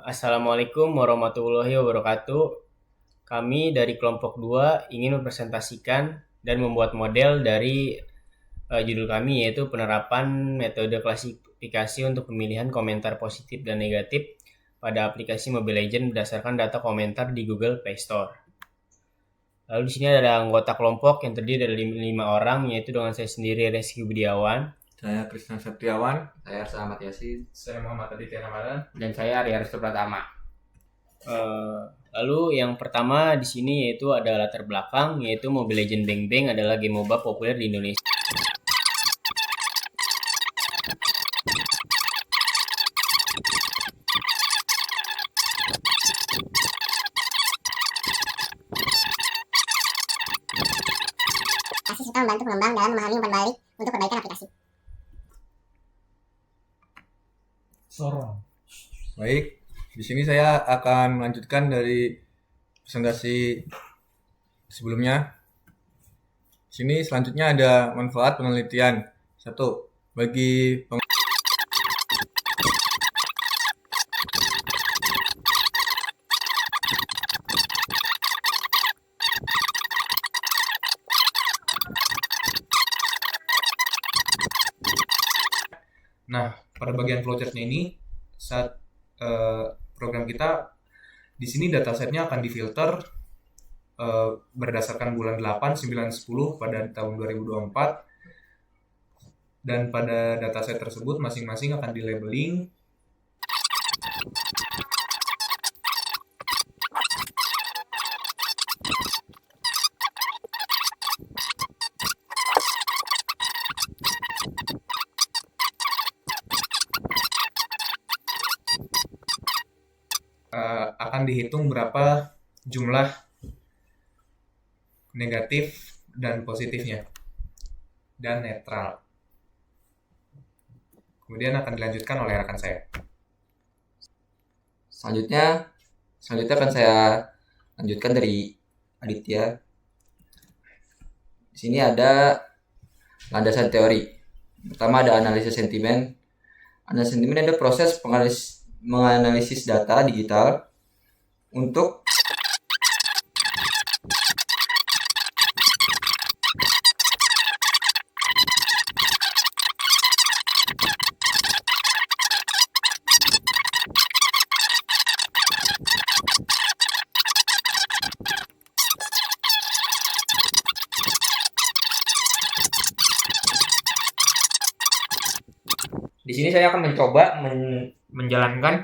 Assalamualaikum warahmatullahi wabarakatuh. Kami dari kelompok 2 ingin mempresentasikan dan membuat model dari judul kami, yaitu penerapan metode klasifikasi untuk pemilihan komentar positif dan negatif pada aplikasi Mobile Legends berdasarkan data komentar di Google Play Store. Lalu di sini ada anggota kelompok yang terdiri dari 5 orang, yaitu dengan saya sendiri Reski Budiawan, saya Krisna Septiawan, Saya Selamat Yasin. Saya Muhammad Aditya Ramadan. Dan saya Arya Restu Pratama. Lalu yang pertama di sini yaitu ada latar belakang, yaitu Mobile Legends Bang Bang adalah game MOBA populer di Indonesia. Serta membantu pengembang dalam memahami umpan balik untuk perbaikan aplikasi. Baik, di sini saya akan melanjutkan dari presentasi sebelumnya. Di sini selanjutnya ada manfaat penelitian. 1. Bagi Nah, pada bagian flowchartnya ini, saat program kita di sini datasetnya akan difilter berdasarkan bulan 8, 9, 10 pada tahun 2024, dan pada dataset tersebut masing-masing akan di-labeling akan dihitung berapa jumlah negatif dan positifnya dan netral. Kemudian akan dilanjutkan oleh rekan saya. Selanjutnya akan saya lanjutkan dari Aditya. Di sini ada landasan teori. Pertama ada analisis sentimen. Analisis sentimen ada proses menganalisis data digital untuk Di sini saya akan mencoba menjalankan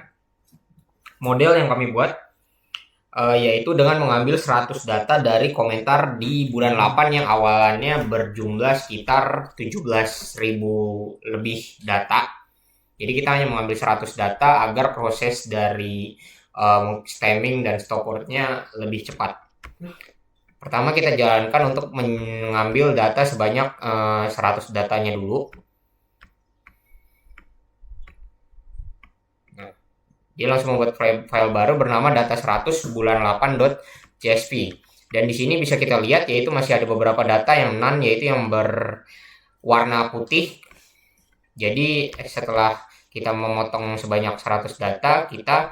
model yang kami buat, yaitu dengan mengambil 100 data dari komentar di bulan 8 yang awalnya berjumlah sekitar 17.000 lebih data. Jadi kita hanya mengambil 100 data agar proses dari stemming dan stopwordnya lebih cepat. Pertama kita jalankan untuk mengambil data sebanyak 100 datanya dulu. Dia langsung membuat file baru bernama data 100 bulan 8.csv. Dan di sini bisa kita lihat yaitu masih ada beberapa data yang none, yaitu yang berwarna putih. Jadi setelah kita memotong sebanyak 100 data, kita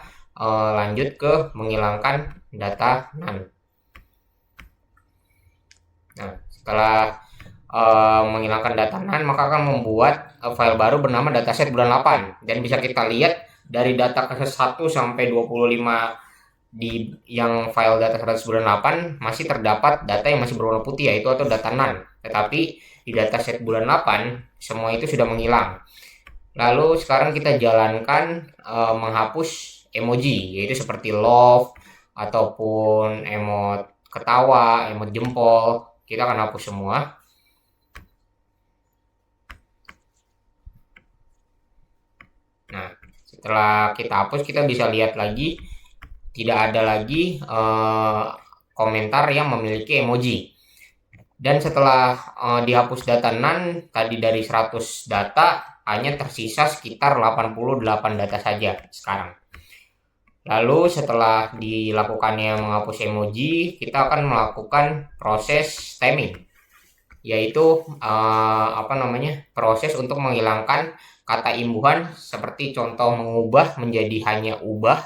lanjut ke menghilangkan data none. Nah, setelah menghilangkan data none, maka akan membuat file baru bernama dataset bulan 8. Dan bisa kita lihat dari data ke 1 sampai 25 di yang file data 100 bulan 8 masih terdapat data yang masih berwarna putih, yaitu atau data none. Tetapi di dataset bulan 8 semua itu sudah menghilang. Lalu sekarang kita jalankan menghapus emoji, yaitu seperti love ataupun emot ketawa, emot jempol. Kita akan hapus semua. Nah, setelah kita hapus, kita bisa lihat lagi tidak ada lagi komentar yang memiliki emoji. Dan setelah dihapus data none tadi dari 100 data, hanya tersisa sekitar 88 data saja sekarang. Lalu setelah dilakukannya menghapus emoji, kita akan melakukan proses stemming, yaitu proses untuk menghilangkan kata imbuhan seperti contoh mengubah menjadi hanya ubah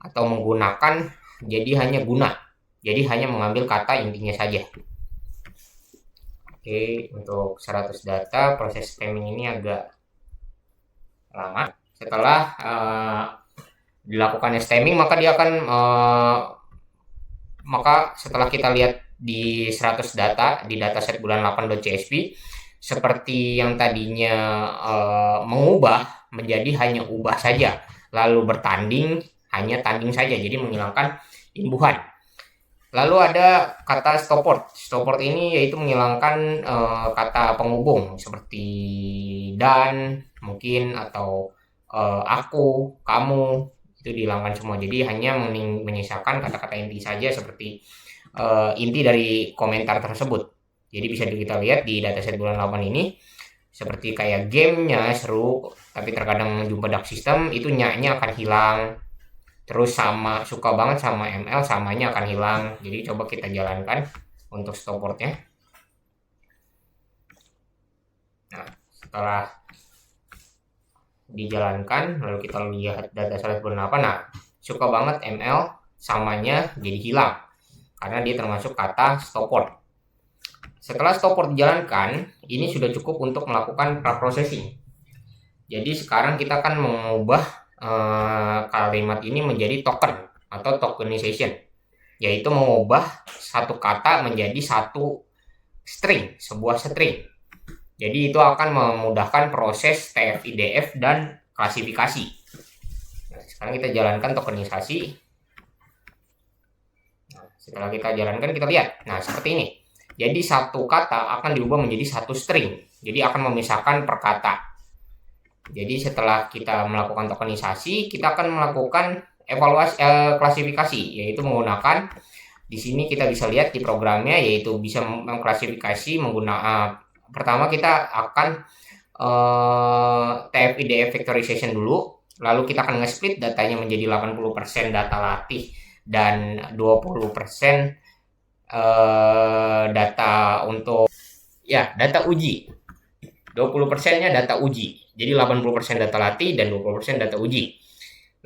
atau menggunakan jadi hanya guna. Jadi hanya mengambil kata intinya saja. Oke, untuk 100 data proses stemming ini agak lama. Setelah dilakukannya stemming maka dia akan maka setelah kita lihat di 100 data di dataset bulan 8.csv seperti yang tadinya mengubah menjadi hanya ubah saja, lalu bertanding hanya tanding saja, jadi menghilangkan imbuhan. Lalu ada kata stopword. Stopword ini yaitu menghilangkan kata penghubung seperti dan mungkin atau aku, kamu, itu dihilangkan semua. Jadi hanya menyisakan kata-kata inti saja seperti inti dari komentar tersebut. Jadi bisa kita lihat di dataset bulan 8 ini seperti kayak gamenya seru, tapi terkadang jumpa dark system itu nya-nya akan hilang. Terus sama suka banget sama ML, samanya akan hilang. Jadi coba kita jalankan untuk stopwordnya. Nah, setelah dijalankan lalu kita lihat dataset bulan 8. Nah, suka banget ML, samanya jadi hilang karena dia termasuk kata stopword. Setelah stopword dijalankan, ini sudah cukup untuk melakukan preprocessing. Jadi sekarang kita akan mengubah kalimat ini menjadi token atau tokenization, yaitu mengubah satu kata menjadi satu string, sebuah string. Jadi itu akan memudahkan proses TF-IDF dan klasifikasi. Nah, sekarang kita jalankan tokenisasi. Nah, setelah kita jalankan kita lihat. Nah, seperti ini. Jadi satu kata akan diubah menjadi satu string. Jadi akan memisahkan per kata. Jadi setelah kita melakukan tokenisasi, kita akan melakukan evaluasi klasifikasi, yaitu menggunakan di sini kita bisa lihat di programnya, yaitu bisa mengklasifikasi menggunakan pertama kita akan TF-IDF factorization dulu, lalu kita akan nge-split datanya menjadi 80% data latih dan 20% data untuk data uji. 20%-nya data uji. Jadi 80% data latih dan 20% data uji.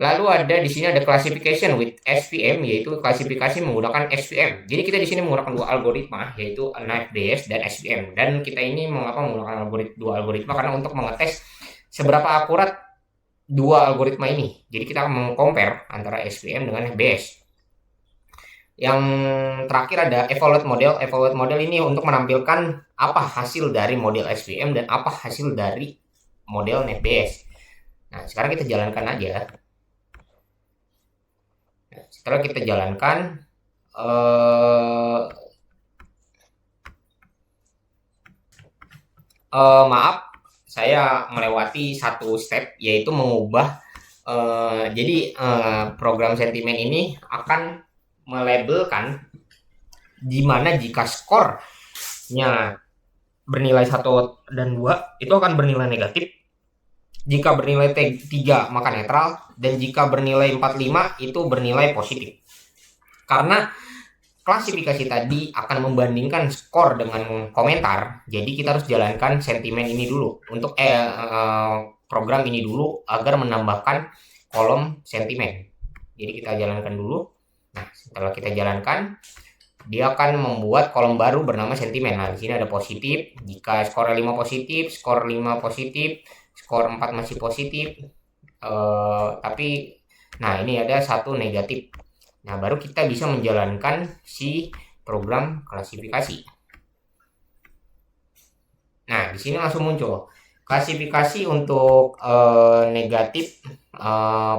Lalu ada di sini ada classification with SVM, yaitu klasifikasi menggunakan SVM. Jadi kita di sini menggunakan dua algoritma, yaitu Naive Bayes dan SVM. Dan kita ini mengapa menggunakan dua algoritma karena untuk mengetes seberapa akurat dua algoritma ini. Jadi kita akan meng-compare antara SVM dengan Bayes. Yang terakhir ada evaluate model. Evaluate model ini untuk menampilkan apa hasil dari model SVM dan apa hasil dari model Naive Bayes. Nah, sekarang kita jalankan aja. Setelah kita jalankan, maaf, saya melewati satu step, yaitu mengubah. Jadi program sentimen ini akan melabelkan di mana jika skornya bernilai 1 dan 2 itu akan bernilai negatif. Jika bernilai 3 maka netral, dan jika bernilai 45 itu bernilai positif. Karena klasifikasi tadi akan membandingkan skor dengan komentar, jadi kita harus jalankan sentimen ini dulu untuk program ini dulu agar menambahkan kolom sentimen. Jadi kita jalankan dulu. Nah, setelah kita jalankan, dia akan membuat kolom baru bernama sentimen. Nah, di sini ada positif, jika skor 5 positif, skor 5 positif, skor 4 masih positif, tapi nah ini ada 1 negatif. Nah, baru kita bisa menjalankan si program klasifikasi. Nah, di sini langsung muncul klasifikasi untuk negatif,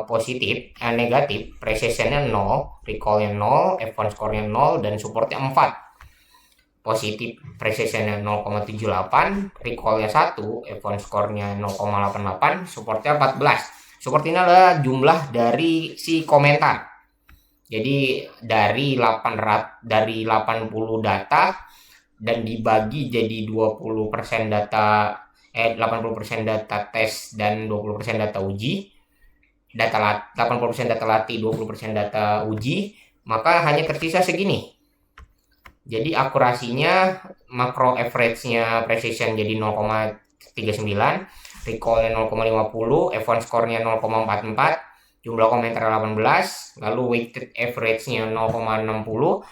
positif, negatif, precisionnya 0, recallnya 0, F1 skornya 0, dan supportnya 4. Positif precisionnya 0,78, recallnya 1, F1 skornya 0,88, supportnya 14. Support ini adalah jumlah dari si komentar. Jadi dari 80 data dan dibagi jadi 20% data 80% data tes dan 20% data uji. 80% data latih, 20% data uji, maka hanya tersisa segini. Jadi akurasinya, makro average-nya precision jadi 0,39, recall-nya 0,50, F1 score-nya 0,44, jumlah komentar 18, lalu weighted average-nya 0,60,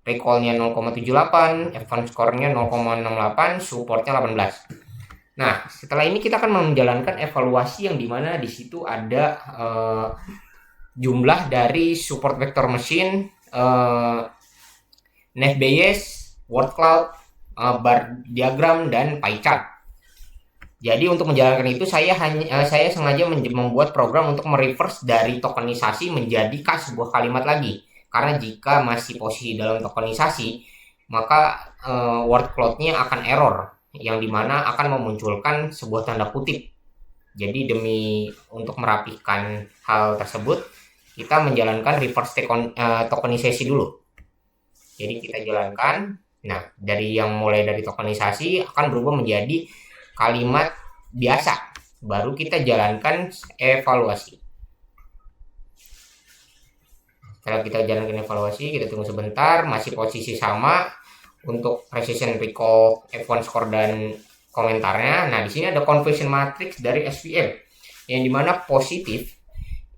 recall-nya 0,78, advance score-nya 0,68, support-nya 18. Nah, setelah ini kita akan menjalankan evaluasi yang dimana di situ ada jumlah dari support vector machine, Nest.js, word cloud, bar diagram, dan pie chart. Jadi untuk menjalankan itu saya sengaja membuat program untuk mereverse dari tokenisasi menjadi sebuah kalimat lagi. Karena jika masih posisi dalam tokenisasi, maka word cloud-nya akan error, yang dimana akan memunculkan sebuah tanda kutip. Jadi demi untuk merapikan hal tersebut, kita menjalankan reverse tokenisasi dulu. Jadi kita jalankan. Nah, mulai dari tokenisasi akan berubah menjadi kalimat biasa. Baru kita jalankan evaluasi. Setelah kita jalankan evaluasi, kita tunggu sebentar, masih posisi sama untuk precision, recall, F1 score, dan komentarnya. Nah, di sini ada conversion matrix dari SVM, yang dimana positif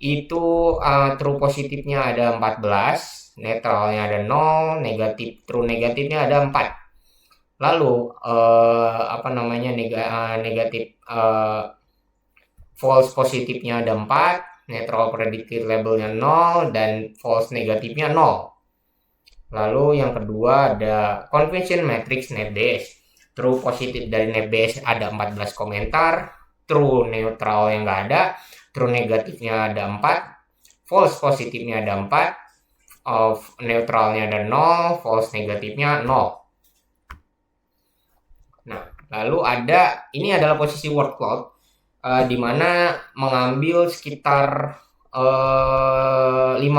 itu true positifnya ada 14, netralnya ada 0, true negatifnya ada 4. Lalu negatif false positifnya ada 4, neutral predicted labelnya 0, dan false negatifnya 0. Lalu yang kedua ada convention matrix Nest.js. True positif dari Nest.js ada 14 komentar, true neutral yang nggak ada, true negatifnya ada 4, false positifnya ada 4, neutralnya ada 0, false negatifnya 0. Nah, lalu ini adalah posisi word cloud, di mana mengambil sekitar 30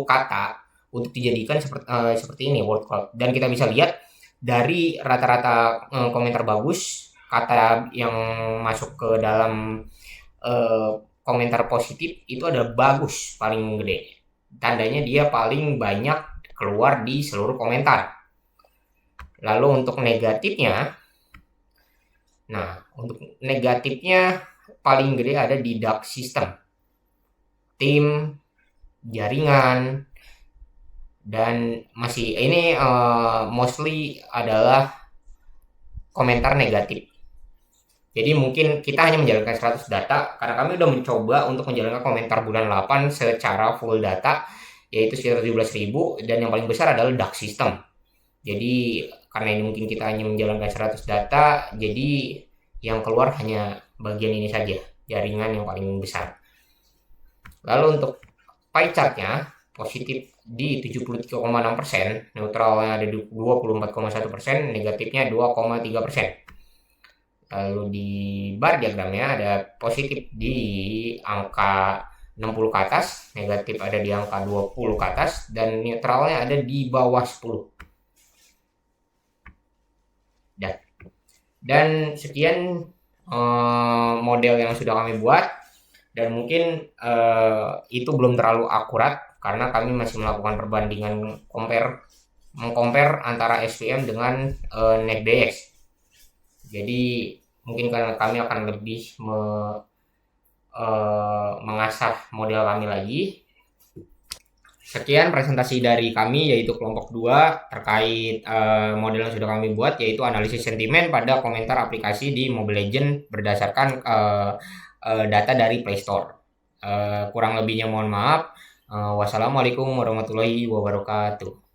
kata untuk dijadikan seperti ini word cloud. Dan kita bisa lihat dari rata-rata komentar bagus, kata yang masuk ke dalam komentar positif itu ada bagus paling gede. Tandanya dia paling banyak keluar di seluruh komentar. Lalu untuk negatifnya, paling gede ada di dark system, tim, jaringan, dan masih ini mostly adalah komentar negatif. Jadi mungkin kita hanya menjalankan 100 data karena kami udah mencoba untuk menjalankan komentar bulan 8 secara full data, yaitu sekitar 17.000, dan yang paling besar adalah dark system. Jadi karena ini mungkin kita hanya menjalankan 100 data, jadi yang keluar hanya bagian ini saja, jaringan yang paling besar. Lalu untuk pie chart-nya positif di 73,6%, neutralnya ada 24,1%, negatifnya 2,3%. Lalu di bar diagramnya ada positif di angka 60 ke atas, negatif ada di angka 20 ke atas, dan neutralnya ada di bawah 10. Dan sekian model yang sudah kami buat, dan mungkin itu belum terlalu akurat karena kami masih melakukan perbandingan mengcompare antara SVM dengan Nest.js. Jadi mungkin karena kami akan lebih mengasah model kami lagi. Sekian presentasi dari kami, yaitu kelompok 2 terkait model yang sudah kami buat, yaitu analisis sentimen pada komentar aplikasi di Mobile Legends berdasarkan data dari Play Store. Kurang lebihnya mohon maaf. Wassalamualaikum warahmatullahi wabarakatuh.